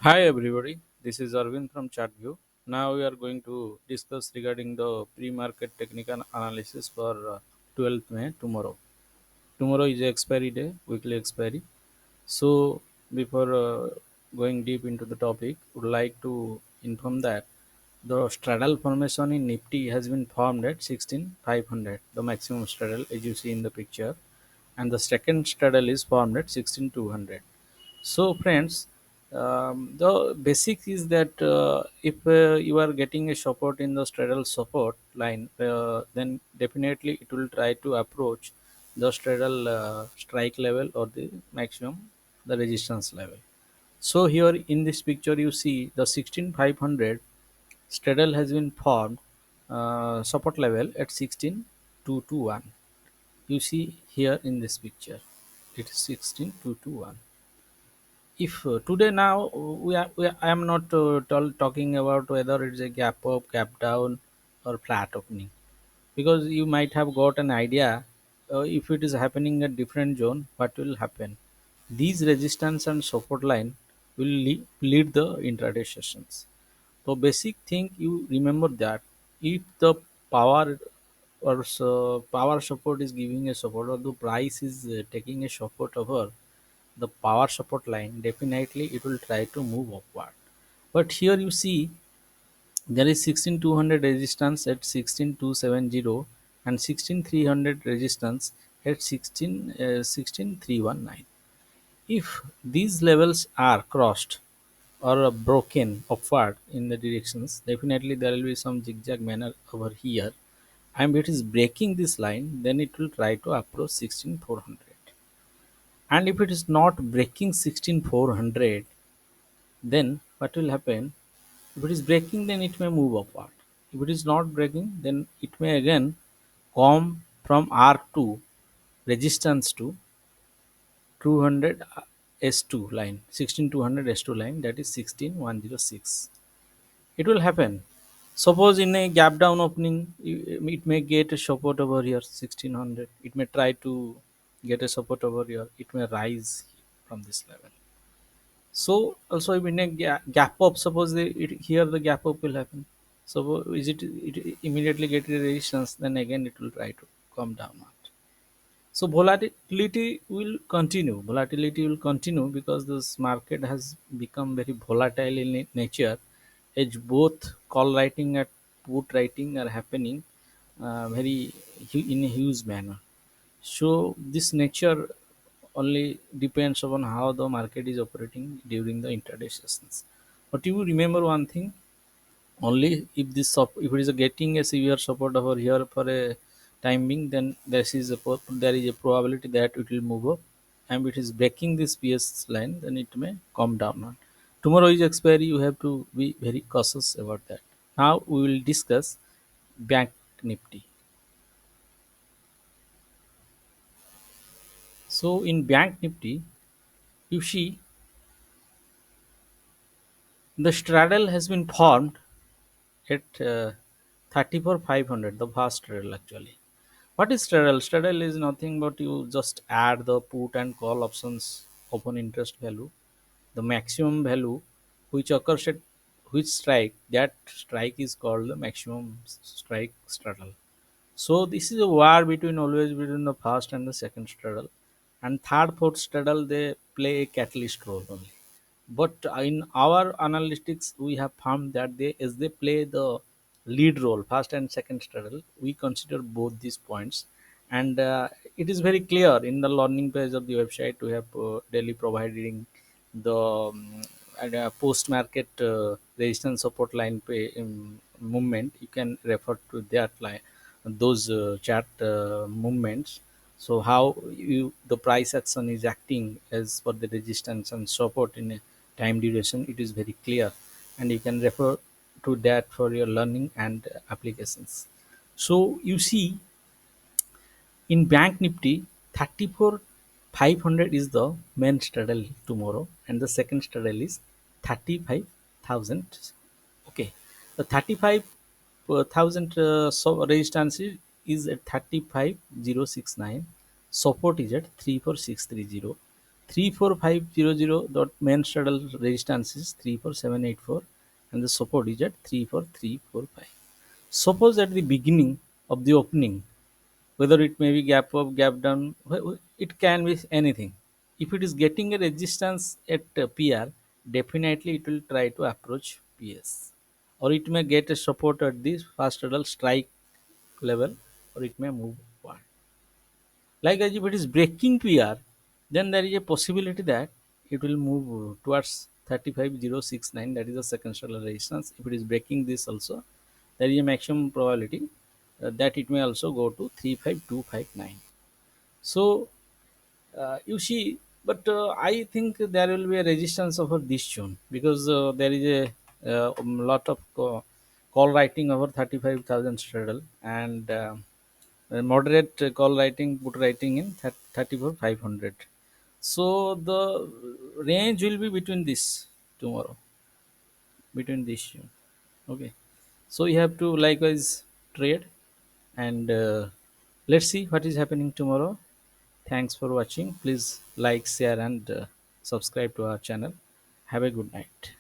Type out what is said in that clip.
Hi everybody, this is Arvind from Chartview. Now we are going to discuss regarding the pre-market technical analysis for 12th May tomorrow. Tomorrow is the expiry day, weekly expiry. So before going deep into the topic, would like to inform that the straddle formation in Nifty has been formed at 16,500, the maximum straddle as you see in the picture, and the second straddle is formed at 16,200. So, friends, the basic is that if you are getting a support in the straddle support line, then definitely it will try to approach the straddle strike level or the maximum the resistance level. So here in this picture you see the 16500 straddle has been formed support level at 16221. You see here in this picture it is 16221. If today now I am not talking about whether it's a gap up, gap down, or flat opening, because you might have got an idea if it is happening at different zone, what will happen. These resistance and support line will lead the intraday sessions. So basic thing you remember that if the power power support is giving a support, or the price is taking a support over the power support line, definitely it will try to move upward. But here you see there is 16200 resistance at 16270 and 16300 resistance at 16319. If these levels are crossed or broken upward in the directions, definitely there will be some zigzag manner over here, and if it is breaking this line, then it will try to approach 16400. And if it is not breaking 16400, then what will happen? If it is breaking, then it may move upward. If it is not breaking, then it may again come from R2 resistance to 200 S2 line, 16200 S2 line, that is 16106. It will happen. Suppose in a gap down opening, it may get a support over here 1600. It may try to get a support over here. It may rise from this level. So also if in a gap up, suppose here the gap up will happen. So is it immediately get a resistance? Then again it will try to come down. So volatility will continue. Volatility will continue because this market has become very volatile in nature, as both call writing and put writing are happening in a huge manner. So this nature only depends upon how the market is operating during the intraday sessions. But you remember one thing: only if if it is getting a severe support over here for a time being, then there is a probability that it will move up, and if it is breaking this PS line, then it may come down. Tomorrow is expiry, you have to be very cautious about that. Now we will discuss bank nifty. So in bank nifty, you see the straddle has been formed at 34,500, the vast straddle actually. What is straddle? Straddle is nothing but you just add the put and call options open interest value, the maximum value which occurs at which strike, that strike is called the maximum strike straddle. So this is a war between always between the first and the second straddle, and third, fourth straddle they play a catalyst role only. But in our analytics, we have found that as they play the lead role, first and second straddle, we consider both these points, and it is very clear in the learning page of the website. We have daily providing the post market resistance support line movement. You can refer to that line, those chart movements. So how the price action is acting as per the resistance and support in a time duration, it is very clear, and you can refer to that for your learning and applications. So you see in bank nifty, 34,500 is the main straddle tomorrow, and the second straddle is 35,000. Okay, the 35,000 resistance is at 35,069, support is at 34,630, 34500 dot main straddle resistance is 34784 and the support is at 34345. Suppose at the beginning of the opening, whether it may be gap up, gap down, it can be anything. If it is getting a resistance at PR, definitely it will try to approach PS, or it may get a support at this first hurdle strike level, or it may move upward. Like as if it is breaking PR, then there is a possibility that it will move towards 35069, that is the second hurdle resistance. If it is breaking this also, there is a maximum probability that it may also go to 35259. So you see, but I think there will be a resistance over this June, because there is a lot of call writing over 35,000 straddle, and moderate call writing, put writing in 34,500. So the range will be between this tomorrow, between this June. Okay, so you have to likewise trade, and let's see what is happening tomorrow. Thanks for watching. Please like, share, and subscribe to our channel. Have a good night.